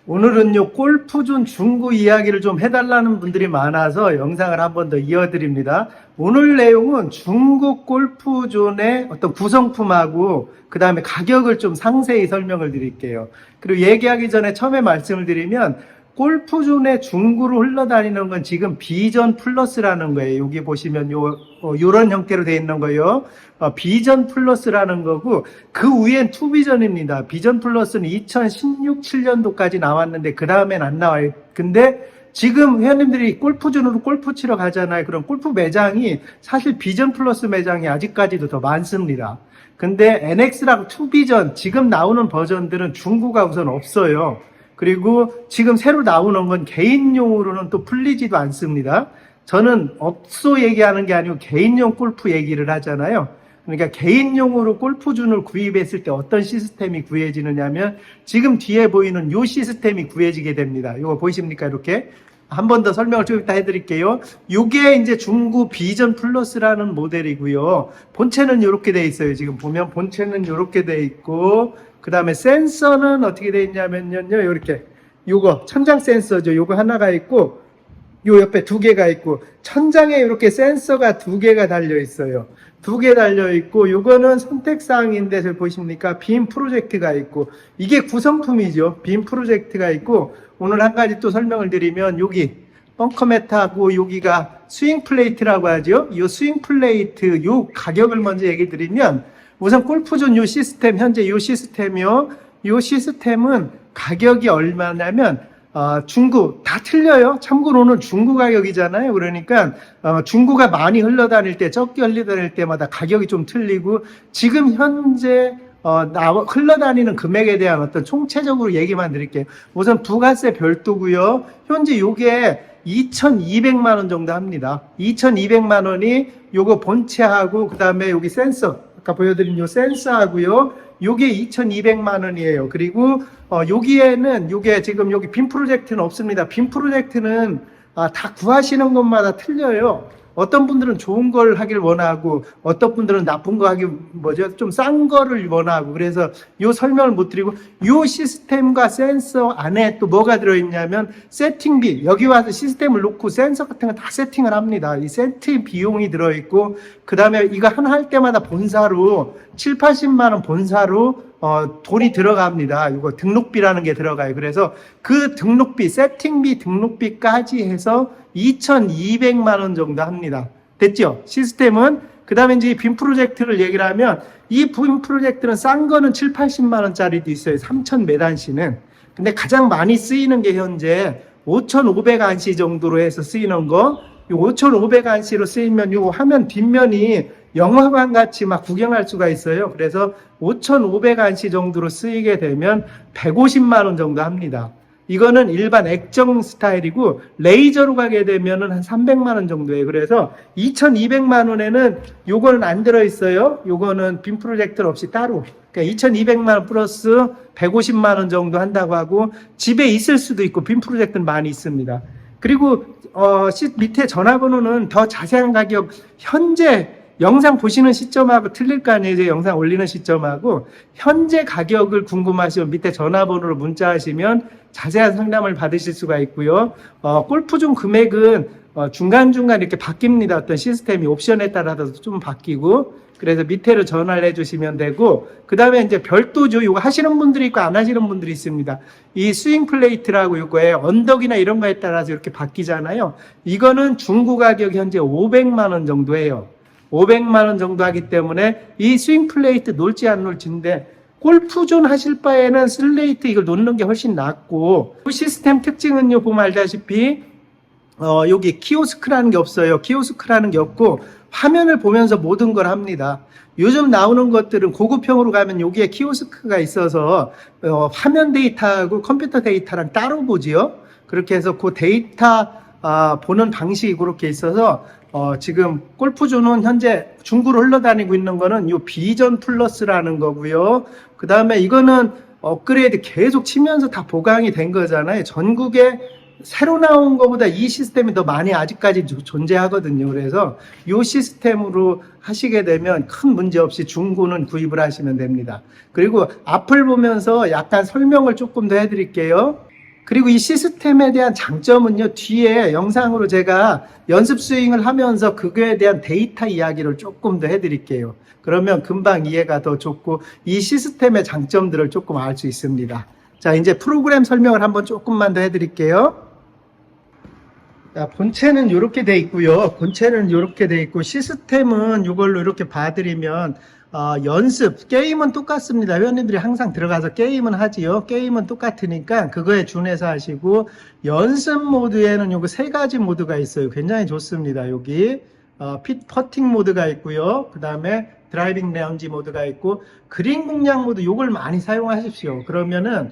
오늘은요, 골프존 중구 이야기를 좀 해달라는 분들이 많아서 영상을 한 번 더 이어드립니다. 오늘 내용은 중국 골프존의 어떤 구성품하고 그 다음에 가격을 좀 상세히 설명을 드릴게요. 그리고 얘기하기 전에 처음에 말씀을 드리면 골프존의 중구로 흘러다니는 건 지금 비전 플러스라는 거예요. 여기 보시면 요런 형태로 되어 있는 거요. 비전 플러스라는 거고, 그 위엔 투비전입니다. 비전 플러스는 2016, 7년도까지 나왔는데 그 다음엔 안 나와요. 근데 지금 회원님들이 골프존으로 골프 치러 가잖아요. 그럼 골프 매장이 사실 비전 플러스 매장이 아직까지도 더 많습니다. 근데 NX라고 투비전 지금 나오는 버전들은 중구가 우선 없어요. 그리고 지금 새로 나오는 건 개인용으로는 또 풀리지도 않습니다. 저는 업소 얘기하는 게 아니고 개인용 골프 얘기를 하잖아요. 그러니까 개인용으로 골프존을 구입했을 때 어떤 시스템이 구해지느냐면 지금 뒤에 보이는 이 시스템이 구해지게 됩니다. 이거 보이십니까? 이렇게. 한 번 더 설명을 좀 이따 해드릴게요. 이게 이제 중구 비전 플러스라는 모델이고요. 본체는 이렇게 돼 있어요. 지금 보면 본체는 이렇게 돼 있고, 그 다음에 센서는 어떻게 돼 있냐면요, 이렇게 요거 천장 센서죠. 요거 하나가 있고, 요 옆에 두 개가 있고, 천장에 이렇게 센서가 두 개가 달려 있어요. 두 개 달려 있고, 요거는 선택사항인데 저 보십니까? 빔 프로젝트가 있고, 이게 구성품이죠. 빔 프로젝트가 있고, 오늘 한 가지 또 설명을 드리면 여기 벙커 매트하고 여기가 스윙 플레이트라고 하죠. 이 스윙 플레이트 요 가격을 먼저 얘기 드리면, 우선 골프존 요 시스템, 현재 요 시스템이요. 요 시스템은 가격이 얼마냐면 중구 다 틀려요. 참고로 오늘 중구 가격이잖아요. 그러니까 중구가 많이 흘러다닐 때, 적게 흘러다닐 때마다 가격이 좀 틀리고, 지금 현재 흘러다니는 금액에 대한 어떤 총체적으로 얘기만 드릴게요. 우선 부가세 별도고요. 현재 요게 2,200만 원 정도 합니다. 2,200만 원이 요거 본체하고 그 다음에 여기 센서, 아까 보여드린 요 센서하고요. 요게 2,200만 원이에요. 그리고 여기에는 요게 지금 여기 빔 프로젝트는 없습니다. 빔 프로젝트는 다 구하시는 것마다 틀려요. 어떤 분들은 좋은 걸 하길 원하고, 어떤 분들은 나쁜 거 하기, 좀 싼 거를 원하고, 그래서 요 설명을 못 드리고, 요 시스템과 센서 안에 또 뭐가 들어있냐면, 세팅비, 여기 와서 시스템을 놓고 센서 같은 거 다 세팅을 합니다. 이 세팅 비용이 들어있고, 그 다음에 이거 하나 할 때마다 본사로, 7, 80만 원 본사로, 돈이 들어갑니다. 이거 등록비라는 게 들어가요. 그래서 그 등록비, 세팅비 등록비까지 해서 2,200만 원 정도 합니다. 됐죠? 시스템은. 그 다음에 이제 빔 프로젝트를 얘기를 하면, 이 빔 프로젝트는 싼 거는 7, 80만 원짜리도 있어요. 3,000메단시는. 근데 가장 많이 쓰이는 게 현재 5,500안시 정도로 해서 쓰이는 거, 이 5,500안시로 쓰이면 이 화면 뒷면이 영화관 같이 막 구경할 수가 있어요. 그래서 5,500안시 정도로 쓰이게 되면 150만 원 정도 합니다. 이거는 일반 액정 스타일이고, 레이저로 가게 되면은 한 300만 원 정도예요. 그래서 2,200만 원에는 요거는 안 들어있어요. 요거는 빔 프로젝터 없이 따로. 그러니까 2,200만 원 플러스 150만 원 정도 한다고 하고, 집에 있을 수도 있고, 빔 프로젝터는 많이 있습니다. 그리고 밑에 전화번호는 더 자세한 가격, 현재 영상 보시는 시점하고 틀릴 거 아니에요. 이제 영상 올리는 시점하고 현재 가격을 궁금하시면 밑에 전화번호로 문자하시면 자세한 상담을 받으실 수가 있고요. 골프존 금액은 중간중간 이렇게 바뀝니다. 어떤 시스템이 옵션에 따라서 좀 바뀌고, 그래서 밑에로 전화를 해주시면 되고, 그 다음에 이제 별도죠. 이거 하시는 분들이 있고 안 하시는 분들이 있습니다. 이 스윙 플레이트라고 이거에 언덕이나 이런 거에 따라서 이렇게 바뀌잖아요. 이거는 중고 가격이 현재 500만 원 정도 해요. 500만 원 정도 하기 때문에 이 스윙 플레이트 놓을지 안 놓을지인데, 골프존 하실 바에는 슬레이트 이걸 놓는 게 훨씬 낫고, 그 시스템 특징은요, 보면 알다시피 여기 키오스크라는 게 없어요. 키오스크라는 게 없고 화면을 보면서 모든 걸 합니다. 요즘 나오는 것들은 고급형으로 가면 여기에 키오스크가 있어서 화면 데이터하고 컴퓨터 데이터랑 따로 보지요. 그렇게 해서 그 데이터 보는 방식이 그렇게 있어서 지금 골프존은 현재 중구로 흘러다니고 있는 거는 이 비전 플러스라는 거고요. 그 다음에 이거는 업그레이드 계속 치면서 다 보강이 된 거잖아요. 전국에 새로 나온 것보다 이 시스템이 더 많이 아직까지 존재하거든요. 그래서 이 시스템으로 하시게 되면 큰 문제 없이 중고는 구입을 하시면 됩니다. 그리고 앞을 보면서 약간 설명을 조금 더 해드릴게요. 그리고 이 시스템에 대한 장점은요, 뒤에 영상으로 제가 연습 스윙을 하면서 그거에 대한 데이터 이야기를 조금 더 해드릴게요. 그러면 금방 이해가 더 좋고 이 시스템의 장점들을 조금 알 수 있습니다. 자, 이제 프로그램 설명을 한번 조금만 더 해드릴게요. 자, 본체는 이렇게 돼 있고요. 본체는 이렇게 돼 있고 시스템은 이걸로 이렇게 봐드리면 연습, 게임은 똑같습니다. 회원님들이 항상 들어가서 게임은 하지요. 게임은 똑같으니까 그거에 준해서 하시고 연습 모드에는 요거 세 가지 모드가 있어요. 굉장히 좋습니다. 여기 퍼팅 모드가 있고요. 그 다음에 드라이빙 레인지 모드가 있고 그린 공략 모드 요걸 많이 사용하십시오. 그러면은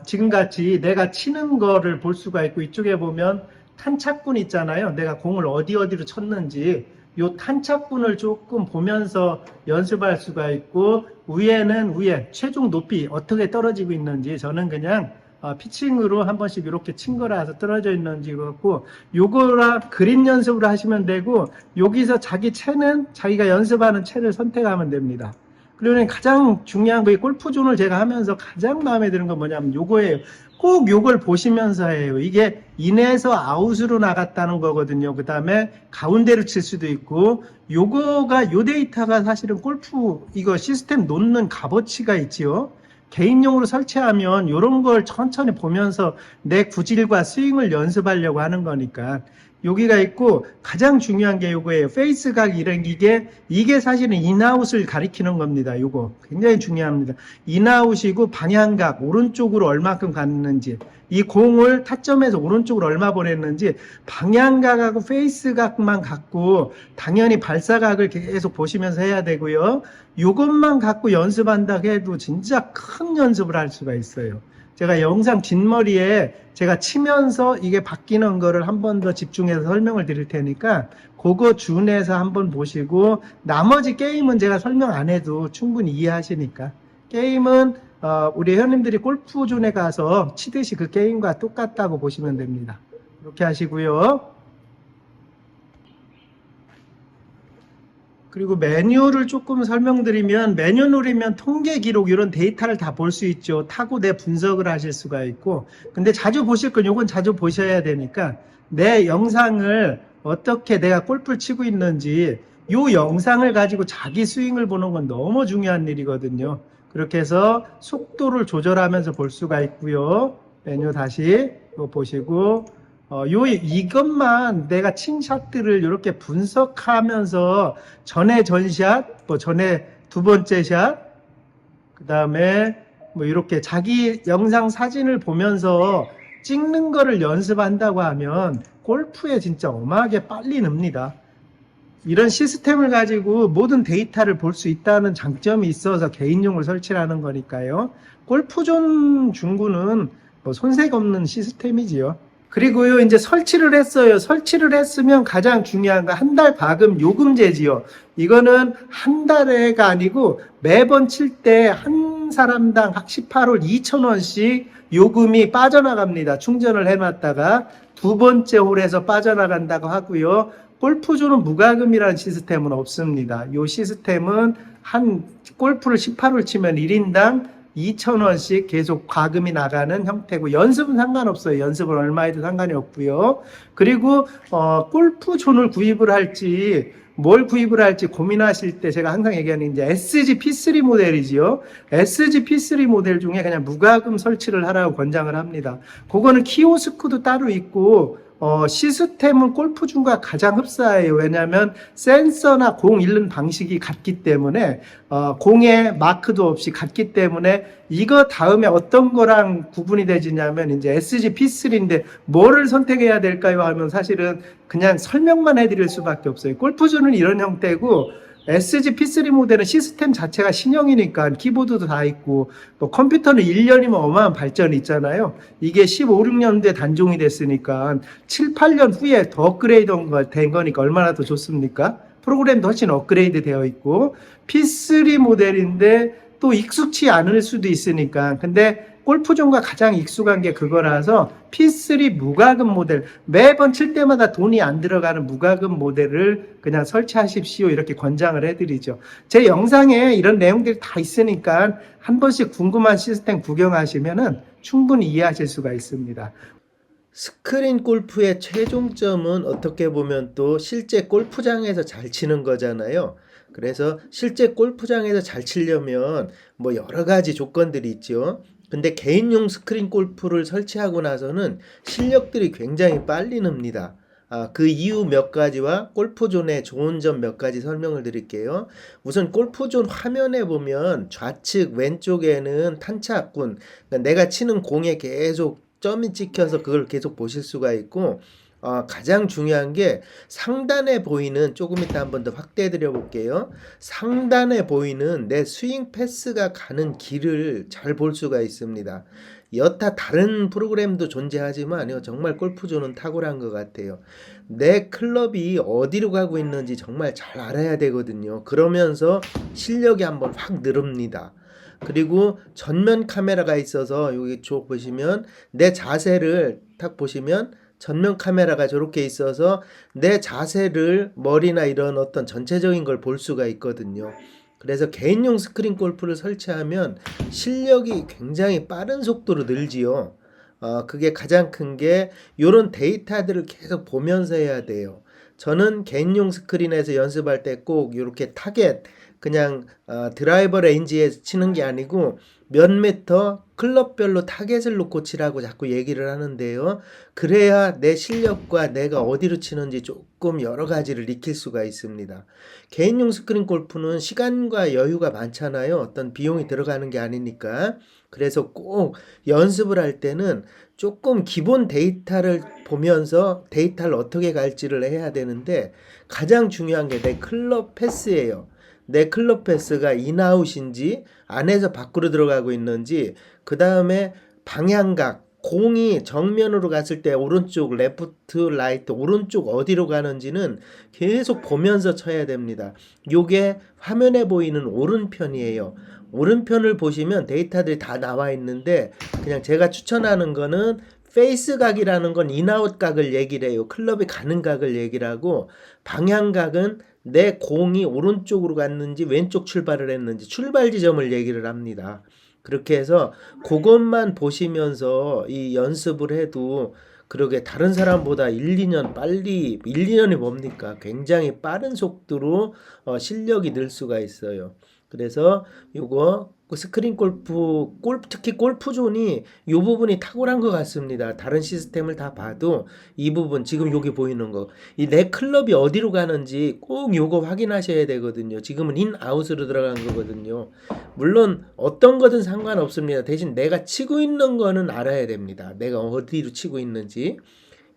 지금같이 내가 치는 거를 볼 수가 있고 이쪽에 보면 탄착군 있잖아요. 내가 공을 어디로 쳤는지 요 탄착군을 조금 보면서 연습할 수가 있고 위에는 위에 최종 높이 어떻게 떨어지고 있는지 저는 그냥 피칭으로 한 번씩 이렇게 친 거라서 떨어져 있는지 그렇고 요거랑 그림 연습으로 하시면 되고 여기서 자기 채는 자기가 연습하는 채를 선택하면 됩니다. 그리고 가장 중요한 거 이 골프존을 제가 하면서 가장 마음에 드는 건 뭐냐면 요거예요. 꼭 요걸 보시면서 해요. 이게 인에서 아웃으로 나갔다는 거거든요. 그 다음에 가운데로 칠 수도 있고 요거가 요 데이터가 사실은 골프 이거 시스템 놓는 값어치가 있지요. 개인용으로 설치하면 이런 걸 천천히 보면서 내 구질과 스윙을 연습하려고 하는 거니까 여기가 있고 가장 중요한 게 요거예요. 페이스각 이게 사실은 인아웃을 가리키는 겁니다. 요거 굉장히 중요합니다. 인아웃이고 방향각 오른쪽으로 얼마큼 갔는지 이 공을 타점에서 오른쪽으로 얼마 보냈는지 방향각하고 페이스각만 갖고 당연히 발사각을 계속 보시면서 해야 되고요. 요것만 갖고 연습한다 해도 진짜 큰 연습을 할 수가 있어요. 제가 영상 뒷머리에 제가 치면서 이게 바뀌는 거를 한 번 더 집중해서 설명을 드릴 테니까 그거 준해서 한번 보시고 나머지 게임은 제가 설명 안 해도 충분히 이해하시니까 게임은 우리 회원님들이 골프존에 가서 치듯이 그 게임과 똑같다고 보시면 됩니다. 이렇게 하시고요. 그리고 메뉴를 조금 설명드리면 메뉴 누르면 통계 기록 이런 데이터를 다 볼 수 있죠. 타고 내 분석을 하실 수가 있고 근데 자주 보실 건 요건 자주 보셔야 되니까 내 영상을 어떻게 내가 골프를 치고 있는지 요 영상을 가지고 자기 스윙을 보는 건 너무 중요한 일이거든요. 그렇게 해서 속도를 조절하면서 볼 수가 있고요. 메뉴 다시 이거 보시고 이것만 내가 친 샷들을 이렇게 분석하면서 전에 전샷, 전에 두 번째 샷, 그 다음에 이렇게 자기 영상 사진을 보면서 찍는 거를 연습한다고 하면 골프에 진짜 어마하게 빨리 늡니다. 이런 시스템을 가지고 모든 데이터를 볼 수 있다는 장점이 있어서 개인용으로 설치를 하는 거니까요. 골프존 중구는 손색 없는 시스템이지요. 그리고요, 이제 설치를 했어요. 설치를 했으면 가장 중요한 거 한 달 과금 요금제지요. 이거는 한 달에가 아니고 매번 칠 때 한 사람당 18홀 2,000원씩 요금이 빠져나갑니다. 충전을 해놨다가 두 번째 홀에서 빠져나간다고 하고요. 골프존은 무과금이라는 시스템은 없습니다. 이 시스템은 한 골프를 18홀 치면 1인당 2,000원씩 계속 과금이 나가는 형태고 연습은 상관없어요. 연습은 얼마 해도 상관이 없고요. 그리고 골프존을 구입을 할지 뭘 구입을 할지 고민하실 때 제가 항상 얘기하는 이제 SG P3 모델이지요. SG P3 모델 중에 그냥 무과금 설치를 하라고 권장을 합니다. 그거는 키오스크도 따로 있고 시스템은 골프존과 가장 흡사해요. 왜냐하면 센서나 공 잃는 방식이 같기 때문에 공의 마크도 없이 같기 때문에 이거 다음에 어떤 거랑 구분이 되지냐면 이제 SG P3인데 뭐를 선택해야 될까요? 하면 사실은 그냥 설명만 해드릴 수밖에 없어요. 골프존은 이런 형태고 SG P3 모델은 시스템 자체가 신형이니까 키보드도 다 있고 또 컴퓨터는 1년이면 어마어마한 발전이 있잖아요. 이게 15, 16년도에 단종이 됐으니까 7, 8년 후에 더 업그레이드 된 거니까 얼마나 더 좋습니까? 프로그램도 훨씬 업그레이드 되어 있고 P3 모델인데 또 익숙치 않을 수도 있으니까 근데 골프존과 가장 익숙한 게 그거라서 P3 무과금 모델, 매번 칠 때마다 돈이 안 들어가는 무과금 모델을 그냥 설치하십시오, 이렇게 권장을 해드리죠. 제 영상에 이런 내용들이 다 있으니까 한 번씩 궁금한 시스템 구경하시면은 충분히 이해하실 수가 있습니다. 스크린 골프의 최종점은 어떻게 보면 또 실제 골프장에서 잘 치는 거잖아요. 그래서 실제 골프장에서 잘 치려면 뭐 여러 가지 조건들이 있죠. 근데 개인용 스크린 골프를 설치하고 나서는 실력들이 굉장히 빨리 늡니다. 그 이유 몇 가지와 골프존의 좋은 점 몇 가지 설명을 드릴게요. 우선 골프존 화면에 보면 좌측 왼쪽에는 탄착군, 그러니까 내가 치는 공에 계속 점이 찍혀서 그걸 계속 보실 수가 있고, 가장 중요한 게 상단에 보이는, 조금 이따 한 번 더 확대해 드려 볼게요. 상단에 보이는 내 스윙 패스가 가는 길을 잘 볼 수가 있습니다. 여타 다른 프로그램도 존재하지만 정말 골프존은 탁월한 것 같아요. 내 클럽이 어디로 가고 있는지 정말 잘 알아야 되거든요. 그러면서 실력이 한번 확 늘읍니다. 그리고 전면 카메라가 있어서 여기 쭉 보시면 내 자세를 딱 보시면 전면 카메라가 저렇게 있어서 내 자세를, 머리나 이런 어떤 전체적인 걸 볼 수가 있거든요. 그래서 개인용 스크린 골프를 설치하면 실력이 굉장히 빠른 속도로 늘지요. 그게 가장 큰 게 이런 데이터들을 계속 보면서 해야 돼요. 저는 개인용 스크린에서 연습할 때 꼭 이렇게 타겟, 그냥 드라이버 레인지에 치는 게 아니고 몇 미터 클럽별로 타겟을 놓고 치라고 자꾸 얘기를 하는데요. 그래야 내 실력과 내가 어디로 치는지 조금 여러 가지를 익힐 수가 있습니다. 개인용 스크린 골프는 시간과 여유가 많잖아요. 어떤 비용이 들어가는 게 아니니까. 그래서 꼭 연습을 할 때는 조금 기본 데이터를 보면서 데이터를 어떻게 갈지를 해야 되는데, 가장 중요한 게 내 클럽 패스예요. 내 클럽 패스가 인아웃인지 안에서 밖으로 들어가고 있는지, 그 다음에 방향각, 공이 정면으로 갔을 때 오른쪽, 레프트, 라이트, 오른쪽 어디로 가는지는 계속 보면서 쳐야 됩니다. 요게 화면에 보이는 오른편이에요. 오른편을 보시면 데이터들이 다 나와 있는데, 그냥 제가 추천하는 거는 페이스 각이라는 건 인아웃 각을 얘기를 해요. 클럽이 가는 각을 얘기를 하고, 방향각은 내 공이 오른쪽으로 갔는지 왼쪽 출발을 했는지 출발 지점을 얘기를 합니다. 그렇게 해서 그것만 보시면서 이 연습을 해도, 그러게 다른 사람보다 1, 2년 빨리, 1, 2년이 뭡니까? 굉장히 빠른 속도로 실력이 늘 수가 있어요. 그래서 요거 스크린 골프, 특히 골프존이 이 부분이 탁월한 것 같습니다. 다른 시스템을 다 봐도 이 부분, 지금 여기 보이는 거, 이 내 클럽이 어디로 가는지 꼭 요거 확인하셔야 되거든요. 지금은 인아웃으로 들어간 거거든요. 물론 어떤 거든 상관없습니다. 대신 내가 치고 있는 거는 알아야 됩니다. 내가 어디로 치고 있는지.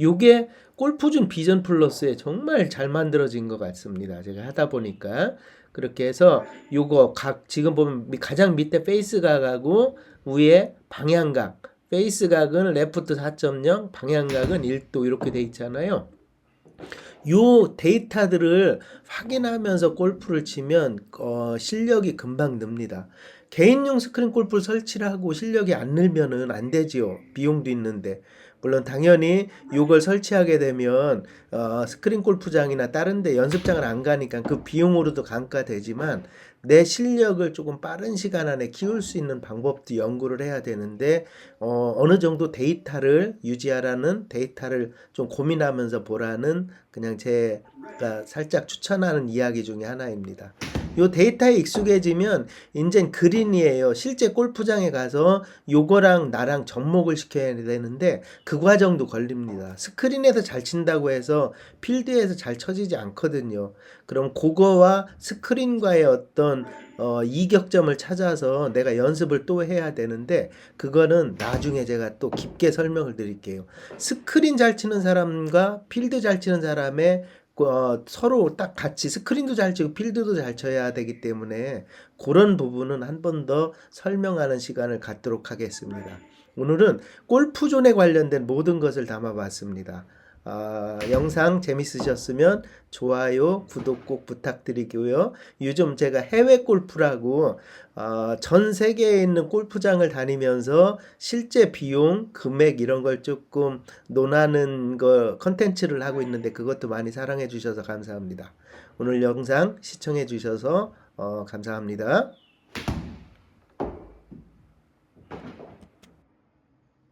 요게 골프존 비전 플러스에 정말 잘 만들어진 것 같습니다. 제가 하다 보니까. 그렇게 해서 요거 지금 보면 가장 밑에 페이스 각하고 위에 방향각, 페이스 각은 레프트 4.0, 방향각은 1도 이렇게 돼 있잖아요. 요 데이터들을 확인하면서 골프를 치면 실력이 금방 늡니다. 개인용 스크린 골프를 설치를 하고 실력이 안 늘면은 안 되지요. 비용도 있는데. 물론 당연히 이걸 설치하게 되면 스크린 골프장이나 다른 데 연습장을 안 가니까 그 비용으로도 감가되지만, 내 실력을 조금 빠른 시간 안에 키울 수 있는 방법도 연구를 해야 되는데, 어느 정도 데이터를 유지하라는, 데이터를 좀 고민하면서 보라는, 그냥 제가 살짝 추천하는 이야기 중에 하나입니다. 요 데이터에 익숙해지면 이젠 그린이에요. 실제 골프장에 가서 요거랑 나랑 접목을 시켜야 되는데 그 과정도 걸립니다. 스크린에서 잘 친다고 해서 필드에서 잘 쳐지지 않거든요. 그럼 그거와 스크린과의 어떤 이격점을 찾아서 내가 연습을 또 해야 되는데, 그거는 나중에 제가 또 깊게 설명을 드릴게요. 스크린 잘 치는 사람과 필드 잘 치는 사람의 서로 딱 같이 스크린도 잘 치고 필드도 잘 쳐야 되기 때문에 그런 부분은 한 번 더 설명하는 시간을 갖도록 하겠습니다. 오늘은 골프존에 관련된 모든 것을 담아봤습니다. 영상 재밌으셨으면 좋아요, 구독 꼭 부탁드리고요. 요즘 제가 해외 골프라고 전 세계에 있는 골프장을 다니면서 실제 비용, 금액 이런 걸 조금 논하는 거 컨텐츠를 하고 있는데 그것도 많이 사랑해 주셔서 감사합니다. 오늘 영상 시청해 주셔서 감사합니다.